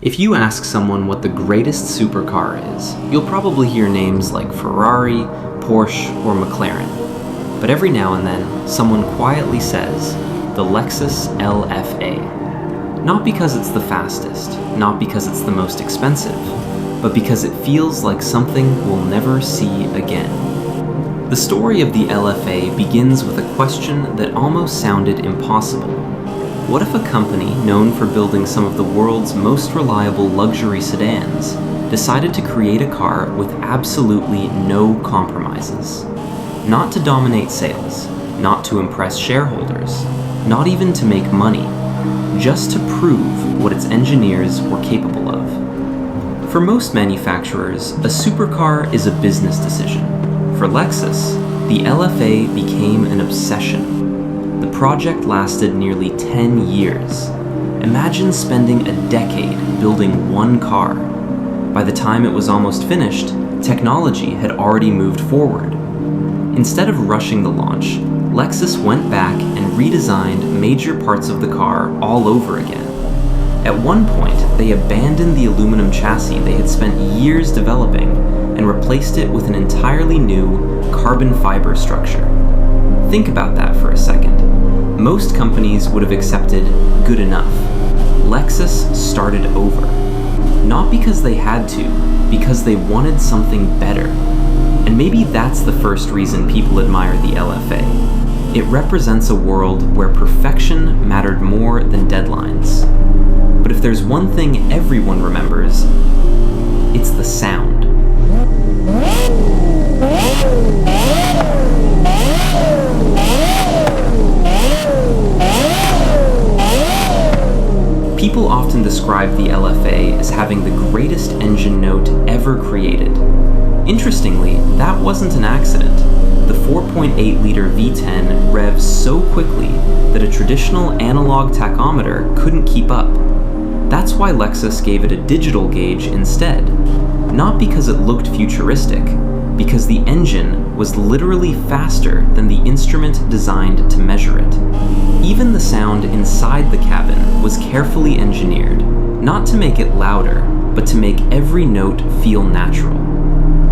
If you ask someone what the greatest supercar is, you'll probably hear names like Ferrari, Porsche, or McLaren. But every now and then, someone quietly says, the Lexus LFA. Not because it's the fastest, not because it's the most expensive, but because it feels like something we'll never see again. The story of the LFA begins with a question that almost sounded impossible. What if a company known for building some of the world's most reliable luxury sedans decided to create a car with absolutely no compromises? Not to dominate sales, not to impress shareholders, not even to make money, just to prove what its engineers were capable of. For most manufacturers, a supercar is a business decision. For Lexus, the LFA became an obsession. The project lasted nearly 10 years. Imagine spending a decade building one car. By the time it was almost finished, technology had already moved forward. Instead of rushing the launch, Lexus went back and redesigned major parts of the car all over again. At one point, they abandoned the aluminum chassis they had spent years developing and replaced it with an entirely new carbon fiber structure. Think about that for a second. Most companies would have accepted good enough. Lexus started over. Not because they had to, because they wanted something better. And maybe that's the first reason people admire the LFA. It represents a world where perfection mattered more than deadlines. But if there's one thing everyone remembers, it's the sound. People often describe the LFA as having the greatest engine note ever created. Interestingly, that wasn't an accident. The 4.8-liter V10 revs so quickly that a traditional analog tachometer couldn't keep up. That's why Lexus gave it a digital gauge instead. Not because it looked futuristic, because the engine was literally faster than the instrument designed to measure it. Even the sound inside the cabin was carefully engineered, not to make it louder, but to make every note feel natural.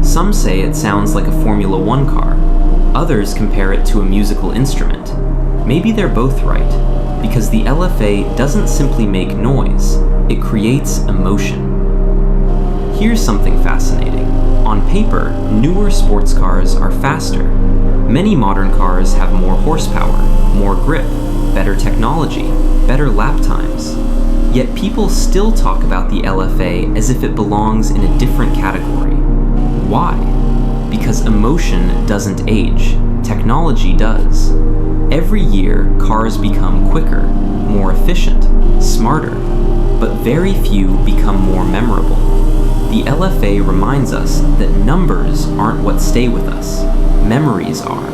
Some say it sounds like a Formula One car. Others compare it to a musical instrument. Maybe they're both right, because the LFA doesn't simply make noise, it creates emotion. Here's something fascinating. On paper, newer sports cars are faster. Many modern cars have more horsepower, more grip, better technology, better lap times. Yet people still talk about the LFA as if it belongs in a different category. Why? Because emotion doesn't age, technology does. Every year, cars become quicker, more efficient, smarter, but very few become more memorable. The LFA reminds us that numbers aren't what stay with us, memories are.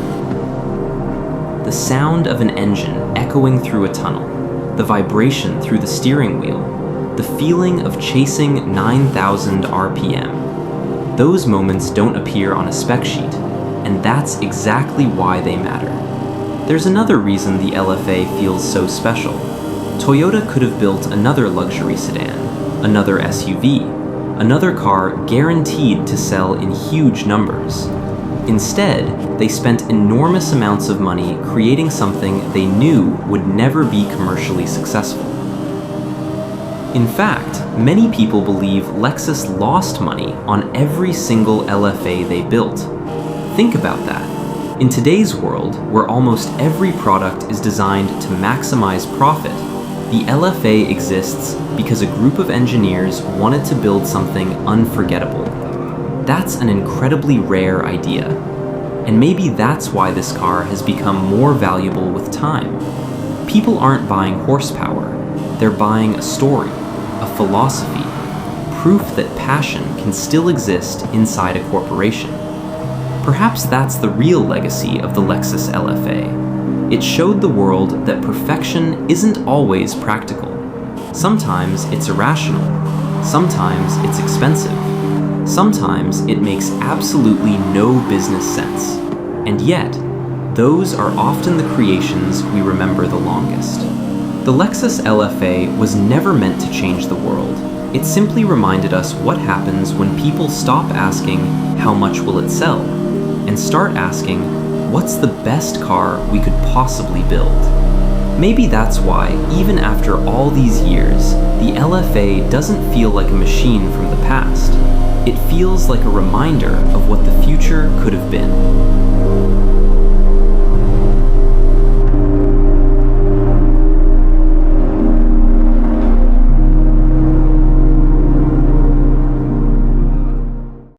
The sound of an engine echoing through a tunnel, the vibration through the steering wheel, the feeling of chasing 9,000 RPM. Those moments don't appear on a spec sheet, and that's exactly why they matter. There's another reason the LFA feels so special. Toyota could have built another luxury sedan, another SUV, another car guaranteed to sell in huge numbers. Instead, they spent enormous amounts of money creating something they knew would never be commercially successful. In fact, many people believe Lexus lost money on every single LFA they built. Think about that. In today's world, where almost every product is designed to maximize profit, the LFA exists because a group of engineers wanted to build something unforgettable. That's an incredibly rare idea. And maybe that's why this car has become more valuable with time. People aren't buying horsepower, they're buying a story, a philosophy, proof that passion can still exist inside a corporation. Perhaps that's the real legacy of the Lexus LFA. It showed the world that perfection isn't always practical. Sometimes it's irrational. Sometimes it's expensive. Sometimes it makes absolutely no business sense. And yet, those are often the creations we remember the longest. The Lexus LFA was never meant to change the world. It simply reminded us what happens when people stop asking, how much will it sell? And start asking, what's the best car we could possibly build? Maybe that's why, even after all these years, the LFA doesn't feel like a machine from the past. It feels like a reminder of what the future could have been.